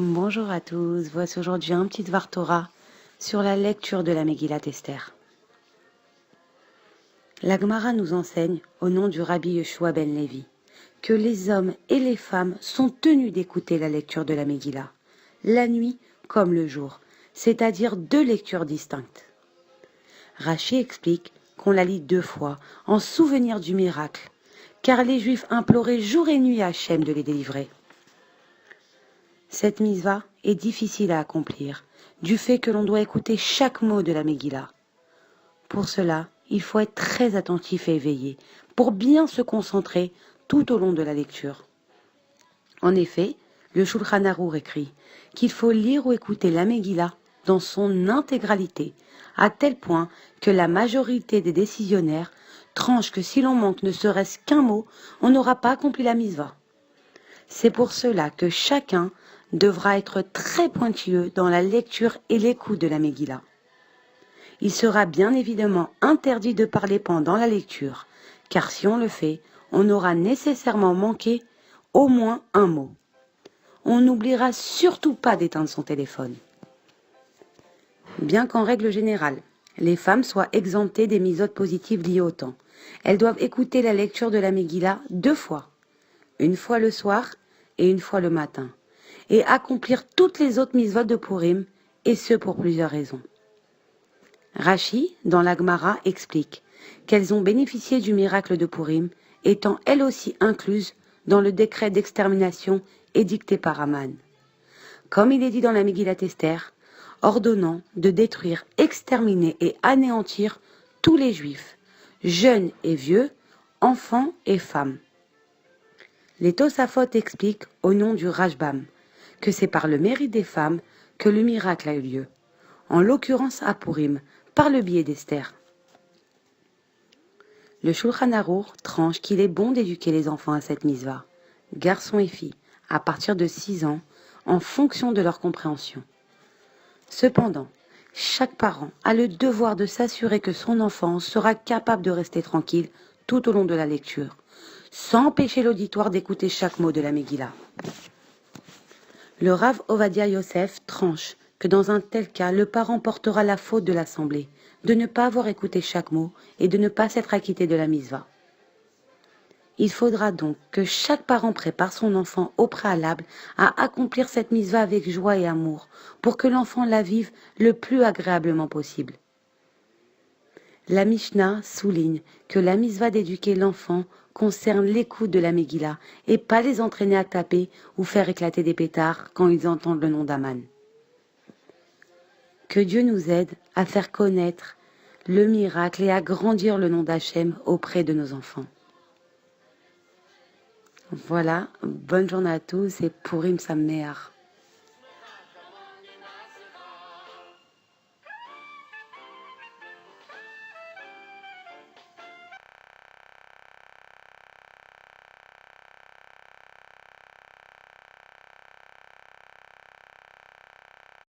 Bonjour à tous, voici aujourd'hui un petit Dvar Torah sur la lecture de la Megillat Esther. La Gemara nous enseigne, au nom du Rabbi Yeshua ben Levi, que les hommes et les femmes sont tenus d'écouter la lecture de la Megillah, la nuit comme le jour, c'est-à-dire deux lectures distinctes. Rashi explique qu'on la lit 2 fois en souvenir du miracle, car les Juifs imploraient jour et nuit à Hachem de les délivrer. Cette mitzvah est difficile à accomplir, du fait que l'on doit écouter chaque mot de la Megillah. Pour cela, il faut être très attentif et éveillé, pour bien se concentrer tout au long de la lecture. En effet, le Shulchan Arour écrit qu'il faut lire ou écouter la Megillah dans son intégralité, à tel point que la majorité des décisionnaires tranchent que si l'on manque ne serait-ce qu'un mot, on n'aura pas accompli la mitzvah. C'est pour cela que chacun devra être très pointilleux dans la lecture et l'écoute de la Megillah. Il sera bien évidemment interdit de parler pendant la lecture, car si on le fait, on aura nécessairement manqué au moins un mot. On n'oubliera surtout pas d'éteindre son téléphone. Bien qu'en règle générale, les femmes soient exemptées des mitzvot positives liées au temps, elles doivent écouter la lecture de la Megillah 2 fois, une fois le soir et une fois le matin, et accomplir toutes les autres mitzvot de Purim, et ce pour plusieurs raisons. Rashi, dans la Gemara, explique qu'elles ont bénéficié du miracle de Purim, étant elles aussi incluses dans le décret d'extermination édicté par Haman. Comme il est dit dans la Megillat Esther, ordonnant de détruire, exterminer et anéantir tous les Juifs, jeunes et vieux, enfants et femmes. Les Tosafot expliquent au nom du Rashbam que c'est par le mérite des femmes que le miracle a eu lieu, en l'occurrence à Purim, par le biais d'Esther. Le Shulchan Arour tranche qu'il est bon d'éduquer les enfants à cette mitzvah, garçons et filles, à partir de 6 ans, en fonction de leur compréhension. Cependant, chaque parent a le devoir de s'assurer que son enfant sera capable de rester tranquille tout au long de la lecture, sans empêcher l'auditoire d'écouter chaque mot de la Megillah. Le Rav Ovadia Yosef tranche que dans un tel cas, le parent portera la faute de l'assemblée, de ne pas avoir écouté chaque mot et de ne pas s'être acquitté de la mitzvah. Il faudra donc que chaque parent prépare son enfant au préalable à accomplir cette mitzvah avec joie et amour, pour que l'enfant la vive le plus agréablement possible. La Mishnah souligne que la mitzvah d'éduquer l'enfant concerne l'écoute de la Megillah et pas les entraîner à taper ou faire éclater des pétards quand ils entendent le nom d'Aman. Que Dieu nous aide à faire connaître le miracle et à grandir le nom d'Hachem auprès de nos enfants. Voilà, bonne journée à tous et Purim Sameach.